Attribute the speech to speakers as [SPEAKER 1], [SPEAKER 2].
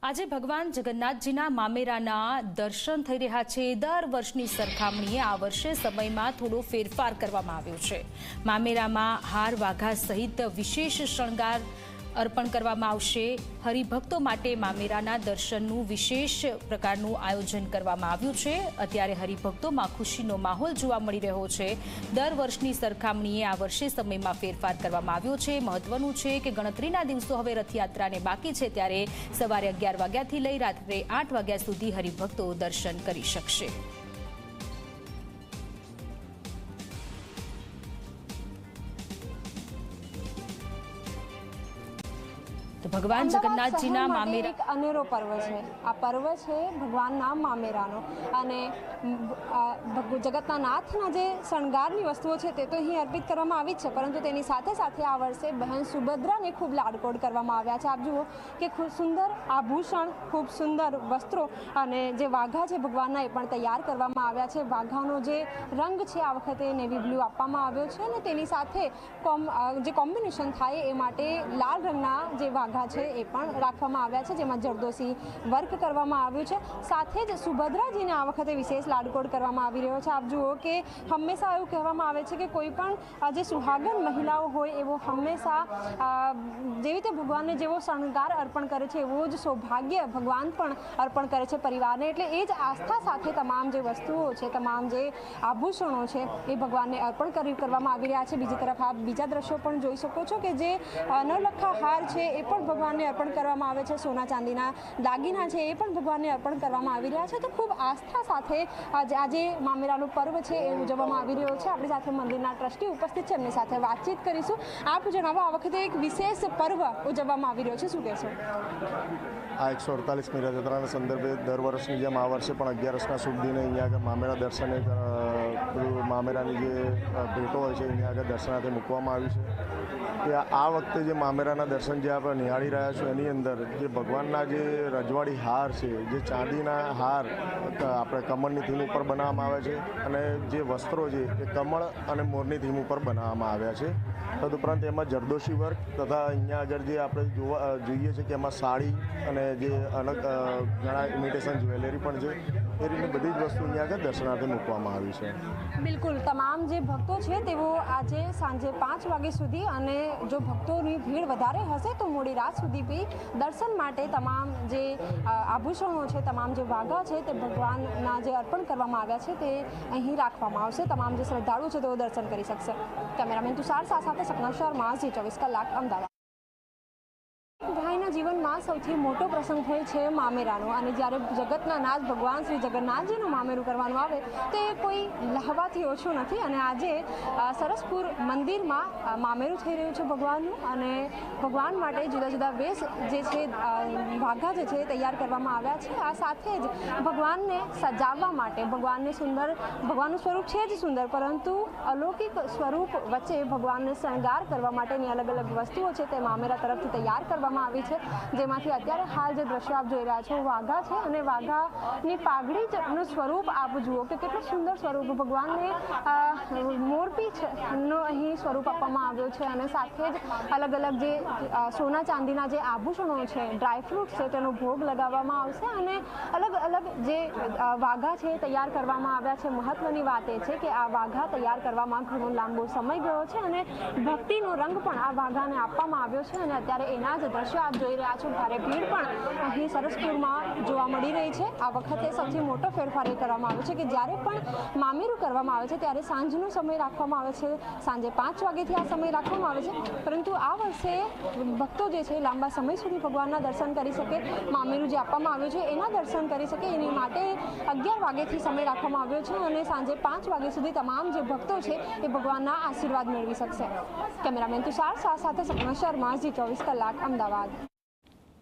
[SPEAKER 1] આજે ભગવાન જગન્નાથજીના મામેરાના દર્શન થઈ રહ્યા છે। દર વર્ષની સરખામણીએ આ વર્ષે સમયમાં થોડો ફેરફાર કરવામાં આવ્યો છે। મામેરામાં હાર વાઘા સહિત વિશેષ શણગાર અર્પણ કરવામાં આવશે। હરિભક્તો માટે મામેરાના દર્શનનું વિશેષ પ્રકારનું આયોજન કરવામાં આવ્યું છે। અત્યારે હરિભક્તોમાં ખુશીનો માહોલ જોવા મળી રહ્યો છે। દર વર્ષની સરખામણીએ આ વર્ષે સમયમાં ફેરફાર કરવામાં આવ્યો છે। મહત્વનું છે કે ગણતરીના દિવસો હવે રથયાત્રાને બાકી છે, ત્યારે સવારે 11 વાગ્યાથી લઈ રાત્રે 8 વાગ્યા સુધી હરિભક્તો દર્શન કરી શકશે। तो भगवान जगन्नाथजीना मामेरा
[SPEAKER 2] एक अनेरो पर्व है। आ पर्व है भगवानना मामेरानो अने जगतना नाथना जे शणगारनी वस्तुओं है ते तो अहीं अर्पित करवामां आवी छे, परंतु तेनी साथे साथे आ वर्षे बहन सुभद्राने खूब लाडकोड करवामां आव्या छे। आप जुओ के खूब सुंदर आभूषण, खूब सुंदर वस्त्रों अने जे वाघा छे भगवानना ए पण तैयार करवामां आव्या छे। वाघानो जे रंग छे आ वखते नेवी ब्लू आपवामां आव्यो छे अने तेनी साथे जे कॉम्बिनेशन थाय ए माटे लाल रंगना जे છે એ પણ રાખવામાં આવ્યા છે, જેમાં જરદોશી વર્ક કરવામાં આવ્યું છે। સાથે જ સુભદ્રાજીને આ વખતે વિશેષ લાડકોડ કરવામાં આવી રહ્યો છે। આપ જુઓ કે હંમેશા એવું કહેવામાં આવે છે કે કોઈ પણ જે સુહાગન મહિલાઓ હોય એવો હંમેશા જેવી રીતે ભગવાનને જેવો શણગાર અર્પણ કરે છે એવો જ સૌભાગ્ય ભગવાન પણ અર્પણ કરે છે પરિવારને। એટલે એ જ આસ્થા સાથે તમામ જે વસ્તુઓ છે, તમામ જે આભૂષણો છે એ ભગવાનને અર્પણ કરવામાં આવી રહ્યા છે। બીજી તરફ આપ બીજા દ્રશ્યો પણ જોઈ શકો છો કે જે નવલખા હાર છે એ પણ ભગવાનને અર્પણ કરવામાં આવે છે। સોના ચાંદીના દાગીના છે એ પણ ભગવાનને અર્પણ કરવામાં આવી રહ્યા છે। તો ખૂબ આસ્થા સાથે આજે મામેરાનું પર્વ છે એ ઉજવવામાં આવી રહ્યો છે। આપણી સાથે મંદિરના ટ્રસ્ટી ઉપસ્થિત છે, એમની સાથે વાતચીત કરીશું। આપ જણાવો, આ વખતે એક વિશેષ પર્વ ઉજવવામાં આવી રહ્યો છે, શું કહેશો?
[SPEAKER 3] આ 148મી રથયાત્રાના સંદર્ભે દર વર્ષની જેમ આ વર્ષે પણ 11ના શુભ દિને અહીંયા આગળ મામેરા દર્શને મામેરાની જે ભેટો હોય છે અહીંયા આગળ દર્શનાર્થે મૂકવામાં આવી છે। કે આ વખતે જે મામેરાના દર્શન જે આપણે નિહાળી રહ્યા છો એની અંદર જે ભગવાનના જે રજવાડી હાર છે, જે ચાંદીના હાર આપણે કમળની થીમ ઉપર બનાવવામાં આવે છે અને જે વસ્ત્રો છે એ કમળ અને મોરની થીમ ઉપર બનાવવામાં આવ્યા છે। તદુપરાંત એમાં જરદોશી વર્ક તથા અહીંયા આગળ જે આપણે જોઈએ છે કે એમાં સાડી અને જે અલગ ઘણા ઇમિટેશન જ્વેલરી પણ છે, એ રીતની બધી જ વસ્તુ અહીંયા આગળ દર્શનાર્થે મૂકવામાં આવી છે।
[SPEAKER 2] બિલકુલ, તમામ જે ભક્તો છે તેઓ આજે સાંજે 5 વાગ્યા સુધી અને જો ભક્તોની ભીડ વધારે હશે તો મોડી રાત સુધી બી દર્શન માટે તમામ જે આભૂષણો છે, તમામ જે વાઘા છે તે ભગવાનના જે અર્પણ કરવામાં આવ્યા છે તે અહીં રાખવામાં આવશે। તમામ જે શ્રદ્ધાળુ છે તેઓ દર્શન કરી શકશે। કેમેરામેન તુષાર સાથે સપના શર્મા, ઝી 24 કલાક, અમદાવાદ। ભાઈના જીવનમાં સૌથી મોટો પ્રસંગ હોય છે મામેરાનો, અને જ્યારે જગતના નાથ ભગવાન શ્રી જગન્નાથજીનું મામેરું કરવાનું આવે તો એ કોઈ લહવાથી ઓછું નથી। અને આજે સરસપુર મંદિરમાં મામેરું થઈ રહ્યું છે ભગવાનનું, અને ભગવાન માટે જુદા જુદા વેશ જે છે, વાઘા જે છે તૈયાર કરવામાં આવ્યા છે। આ સાથે જ ભગવાનને સજાવવા માટે ભગવાનનું સ્વરૂપ છે જ સુંદર, પરંતુ અલૌકિક સ્વરૂપ વચ્ચે ભગવાનને શણગાર કરવા માટેની અલગ અલગ વસ્તુઓ છે તે મામેરા તરફથી તૈયાર કરવામાં આવી છે, જેમાંથી અત્યારે હાલ જે દ્રશ્ય આપ જોઈ રહ્યા છો વાઘા છે, અને વાઘાની પાઘડીનું સ્વરૂપ આપ જુઓ કે કેટલું સુંદર સ્વરૂપ ભગવાનને મોરપીંછનો અહીં સ્વરૂપ આપવામાં આવ્યો છે। અને સાથે જ અલગ અલગ જે સોના ચાંદીના જે આભૂષણો છે, ડ્રાયફ્રૂટ છે, તેનો ભોગ લગાવવામાં આવશે, અને અલગ અલગ જે વાઘા છે તૈયાર કરવામાં આવ્યા છે। મહત્વની વાત એ છે કે આ વાઘા તૈયાર કરવામાં ઘણો લાંબો સમય ગયો છે, અને ભક્તિનો રંગ પણ આ વાઘાને આપવામાં આવ્યો છે। અને અત્યારે એના જ દ્રશ્યો આપ જોઈ રહ્યા છો, ભારે ભીડ પણ અહીં સરસપુરમાં જોવા મળી રહી છે। આ વખતે સૌથી મોટો ફેરફાર એ કરવામાં આવ્યો છે કે જ્યારે પણ મામેરું કરવામાં આવે છે ત્યારે સાંજનો સમય રાખવામાં આવે છે, સાંજે 5 વાગ્યાથી આ સમય રાખવામાં આવે છે, પરંતુ આ વર્ષે ભક્તો જે છે લાંબા સમય સુધી ભગવાનના દર્શન કરી શકે, મામેરું જે આપવામાં આવ્યું છે એના દર્શન કરી શકે, એની માટે 11 વાગ્યાથી સમય રાખવામાં આવ્યો છે, અને સાંજે 5 વાગ્યા સુધી તમામ જે ભક્તો છે એ ભગવાનના આશીર્વાદ મેળવી શકશે। કેમેરામેન તુષાર સાથે સપના શર્મા, ઝી 24 કલાક, અમદાવાદ।